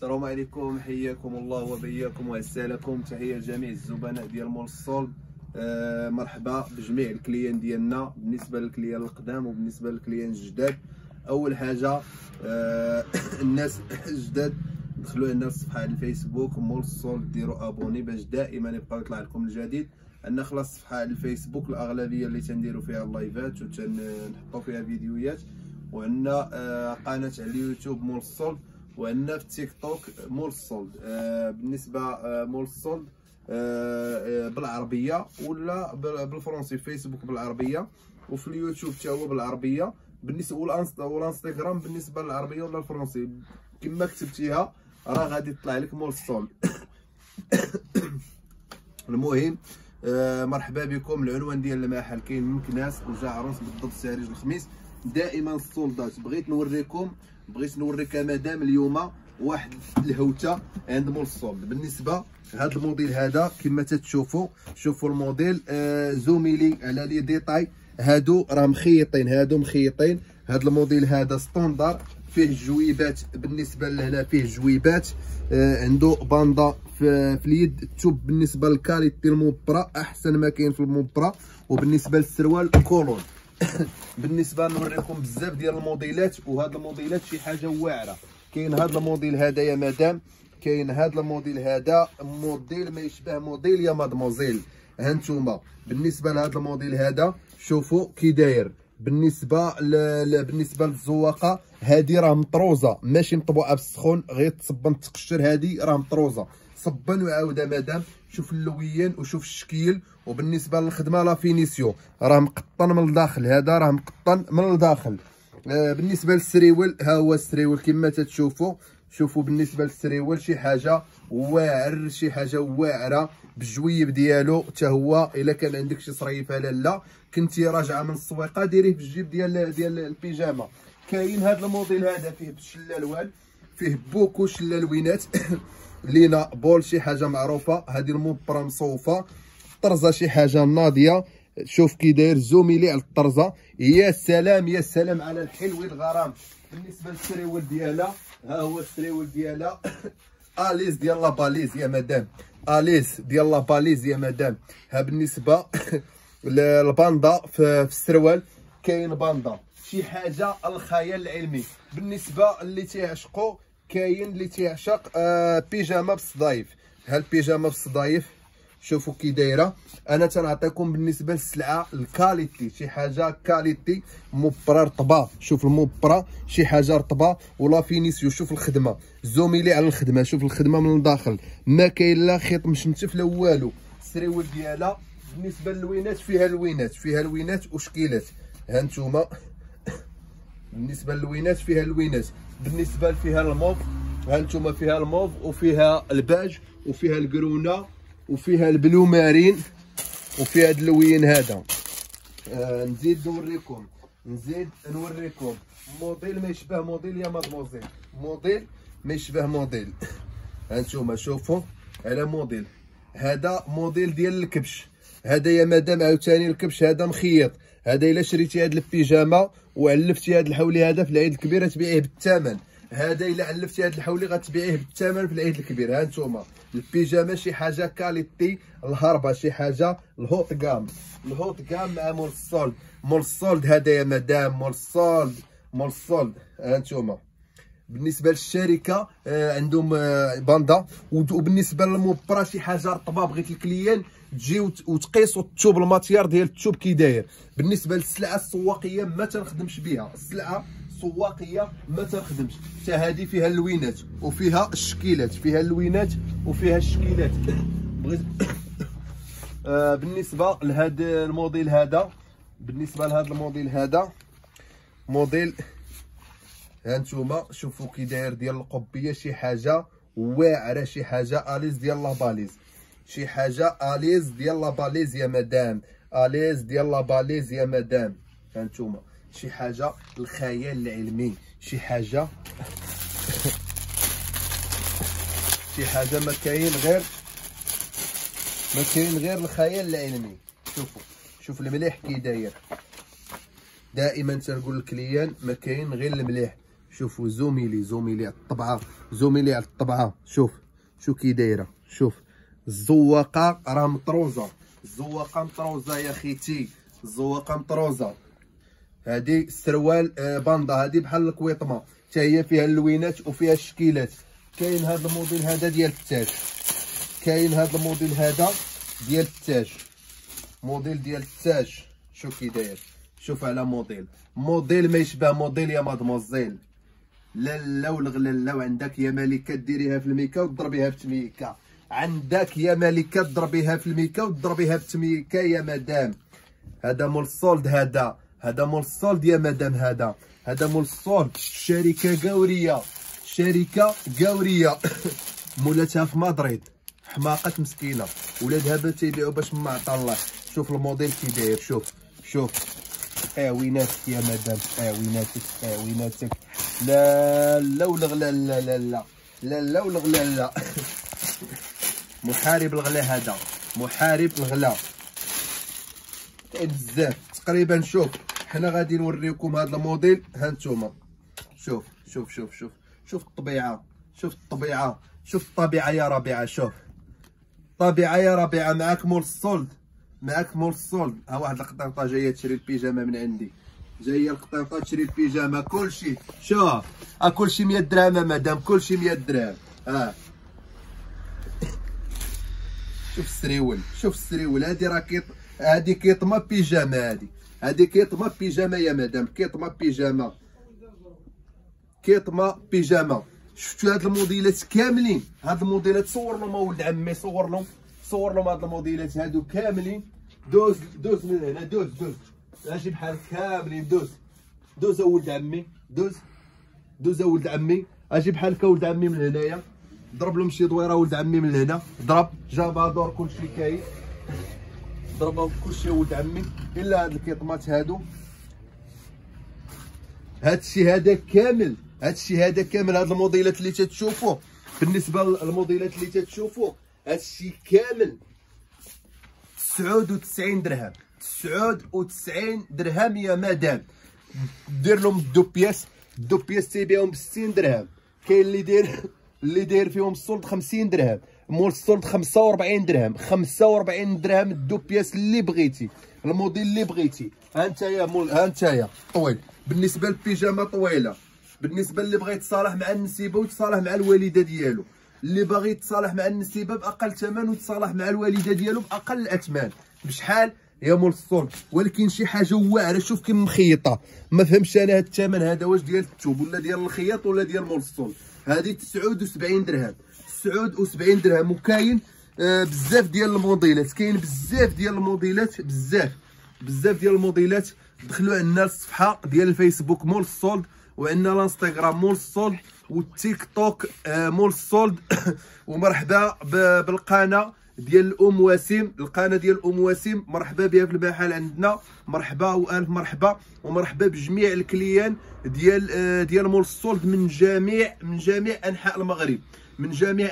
السلام عليكم، حياكم الله وبياكم وعسالكم. تحيه لجميع الزبناء ديال مول الصلد. مرحبا بجميع الكليان ديالنا، بالنسبه للكليان القدام وبالنسبه للكليان الجداد. اول حاجه الناس الجداد دخلوا عندنا الصفحه على الفيسبوك مول الصلد، ديروا ابوني باش دائما يبقى يطلع لكم الجديد. عندنا خلاص الصفحه على الفيسبوك الاغلبيه اللي تنديروا فيها اللايفات وتنحطوا فيها فيديوهات، وعندنا قناه على اليوتيوب مول الصلد، وعندنا في التيك توك مول الصلد. بالنسبه مول الصلد بالعربيه ولا بالفرنسي، فيسبوك بالعربيه وفي اليوتيوب حتى هو بالعربيه. بالنسبه والانستغرام بالنسبه للعربيه ولا الفرنسي كما كتبتيها راه غادي تطلع لك مول الصلد. المهم مرحبا بكم. العنوان ديال المحل كاين من كناس وجا عروس بالضبط سارج الخميس. دائما السولدات بغيت نوري كمدام اليوم واحد الهوته عند مول الصلد. بالنسبه هذا الموديل هذا كما تتشوفوا، شوفوا الموديل زوميلي على لي ديتاي، هادو راه مخيطين، هذا الموديل هذا ستاندار فيه الجويبات. بالنسبه لهنا فيه الجويبات، عنده باندا في اليد. التوب بالنسبه للكاليتي الموبرا احسن ما كاين في الموبرا. وبالنسبه للسروال كولون. بالنسبه نوريكم بزاف ديال الموديلات، وهاد الموديلات شي حاجه واعره. كاين هذا الموديل هذا يا مدام، كاين هذا الموديل هذا، موديل ما يشبه موديل يا مادموزيل. هانتوما بالنسبه لهذا الموديل هذا شوفوا كي داير. بالنسبه للزواقه هذه راه مطروزه، ماشي مطبوعه بالسخون غير تصبن تقشر، هذه راه مطروزه صبن وعاوده مدام. شوف اللويين وشوف الشكيل. وبالنسبه للخدمه لا فينيسيون راه مقطن من الداخل، هذا راه مقطن من الداخل. بالنسبه للسريول ها هو السريول كما تتشوفوا. شوفوا بالنسبه للسريول شي حاجه واعر، شي حاجه واعره بالجويب ديالو حتى هو. الا كان عندك شي صريفه لالا كنتي راجعه من السويقه ديريه في الجيب ديال البيجامه. كاين هذا الموديل هذا فيه بالشلالوان، فيه بوكو شلالوينات. لينا بول شي حاجه معروفه، هذه الموبرا مصوفه، طرزه شي حاجه ناضيه. شوف كي داير زوميلي على الطرزه. يا سلام يا سلام على الحلو الغرام. بالنسبه للسريول ديالها ها هو السريول ديالها. اليز ديال لا باليز يا مدام، اليز ديال لا باليز يا مدام. ها بالنسبه للباندا في السروال كاين باندا شي حاجه الخيال العلمي. بالنسبه اللي تيعشقوا كاين اللي تيعشق بيجامه بالصدايف. ها البيجامه بالصدايف شوفوا كي دايره. انا تنعطيكم بالنسبه للسلعه الكاليتي، شي حاجه كاليتي موبرا رطبه. شوف الموبرا شي حاجه رطبه ولا فينيسيو. شوف الخدمه زوميلي على الخدمه، شوف الخدمه من الداخل ما كاين لا خيط مشنتف لا والو. السريول ديالها بالنسبه للوينات فيها الوينات وشكيلات. ها نتوما بالنسبه للوينات فيها الوينات. بالنسبه فيها الموف ها نتوما فيها الموف وفيها الباج وفيها الكرونه وفيها البلو مارين وفيها هاد اللوين هذا. نزيد نوريكم موديل ما يشبه موديل يا مادموزيل، موديل ما يشبه موديل. هانتوما شوفوا على موديل هذا، موديل ديال الكبش هذا يا مدام. عاوتاني الكبش هذا مخيط. هذا الا شريتي هاد البيجامه وعلفتي هاد الحولي هذا في العيد الكبير تبيعيه بالثمن. هذا الا علفتي هاد الحولي غتبيعيه بالثمن في العيد الكبير. ها نتوما البيجامه شي حاجه كاليتي الهربه، شي حاجه الهوت كام مع مول الصلد. مول الصلد هذا يا مدام، مول الصلد. ها نتوما بالنسبه للشركه عندهم باندا. وبالنسبه للموبرا شي حاجه رطبه، بغيت الكليان تجي وتقيسوا التوب الماتيار ديال التوب كي داير. بالنسبه للسلعه السواقيه ما تنخدمش بها، السلعه السواقيه ما تنخدمش. حتى هذه فيها اللوينات وفيها الشكيلات، بغيت بالنسبه لهذا الموديل هذا، موديل هانتوما شوفوا كي داير ديال القبيه شي حاجه واعره، شي حاجه اليز ديال لا باليز، شي حاجه اليز ديال لا باليز يا مدام، اليز ديال لا باليز يا مدام. هانتوما شي حاجه الخيال العلمي، شي حاجه شي حاجه ما كاين غير الخيال العلمي. شوف المليح كي داير. دائما تنقول للكليان ما كاين غير المليح. شوفوا زوميلي على الطبعه، زوميلي على الطبعه. شوف كي دايره. شوف الزواقه راه مطروزه، الزواقه مطروزه يا خيتي، الزواقه مطروزه. هادي السروال باندا، هادي بحال الكويطمه حتى هي فيها اللوينات وفيها الشكيلات. كاين هذا الموديل هذا ديال التاج، كاين هذا الموديل هذا ديال التاج، موديل ديال التاج. شوف كي داير، شوف على موديل ما يشبه موديل يا مادموزيل. لالا والغلاله. وعندك يا ملكه ديريها في الميكا وضربيها بتميكا، عندك يا ملكه ضربيها في الميكا وضربيها بتميكا يا مدام. هذا مول السولد، هذا مول السولد يا مدام، هذا مول السولد. شركه قاوريه مولاتها في مدريد، حماقه مسكينه، ولادها با تيبيعوا باش ما عطا الله. شوف الموديل كي داير، شوف ويناتك يا مدام، ويناتك. لا والغلا، لا والغلا. محارب الغلا، هذا محارب الغلا. كاين بزاف تقريبا. شوف حنا غادي نوريكم هذا الموديل. ها نتوما شوف الطبيعه، شوف الطبيعه يا ربيعه. شوف الطبيعه يا ربيعه. معاك مول السولد، ها واحد القطيطه جايه تشري البيجامه من عندي، جايه القطيطه تشري البيجامه. كلشي شوف كلشي 100 درهم مدام، كلشي 100 درهم. شوف السريول. هادي كيطمه بيجامه، هادي كيطمه بيجامه يا مدام، كيطمه بيجامه. شفتوا هاد الموديلات كاملين، هاد الموديلات صور لهم ولد عمي، صور لهم هاد الموديلات هادو كاملين. دوز من هنا، دوز اجي بحال كاملين. دوز ولد عمي، دوز ولد عمي. اجي بحالك ولد عمي من هنايا، ضرب لهم شي دويره ولد عمي من هنا، ضرب جابادور كلشي كاين، ضربهم كلشي ولد عمي الا هاد الكيطمات هادو. هادشي هذا كامل، هاد الموديلات اللي تتشوفوا. بالنسبه للموديلات اللي تتشوفوا هادشي كامل 99 درهم، 99 درهم يا مدام. دير لهم الدو بياس تيبيعهم ب 60 درهم. كاين اللي داير فيهم السولد 50 درهم، مول السولد 45 درهم، 45 درهم الدو بياس اللي بغيتي، الموديل اللي بغيتي. ها نتايا طويل. بالنسبه للبيجامه طويله، بالنسبه اللي بغى يتصالح مع النسيبه ويتصالح مع الوالده ديالو، اللي باغي يتصالح مع النسيبه باقل ثمن ويتصالح مع الوالده ديالو باقل الاثمان. بشحال يا مول السولد؟ ولكن شي حاجه واعره. شوف كي مخيطه، ما فهمتش انا هاد الثمن هذا واش ديال الثوب ولا ديال الخياط ولا ديال مول السولد. هذه 79 درهم، 79 درهم. وكاين بزاف ديال الموديلات، كاين بزاف ديال الموديلات، بزاف ديال الموديلات. دخلوا عندنا الصفحه ديال الفيسبوك مول السولد، وعندنا الانستغرام مول السولد، والتيك توك مول السولد. ومرحبا بالقناه ديال القناه ديال ام وسيم، مرحبا بها في المحل عندنا، مرحبا والف مرحبا. ومرحبا بجميع الكليان ديال مول السولد من جميع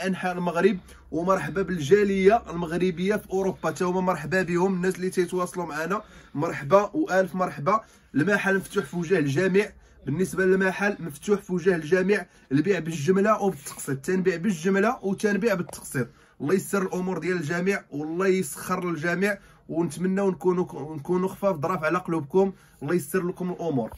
انحاء المغرب، ومرحبا بالجاليه المغربيه في اوروبا حتى هما مرحبا بهم. الناس اللي تيتواصلوا معنا مرحبا والف مرحبا. المحل مفتوح في وجه الجميع. بالنسبه للمحل مفتوح في وجه الجميع، البيع بالجمله وبالتقسيط، تنبيع بالجمله وتنبيع بالتقسيط. الله يسر الامور ديال الجميع والله يسخر للجميع، ونتمناو نكونوا خفاف ظراف على قلوبكم. الله يسر لكم الامور.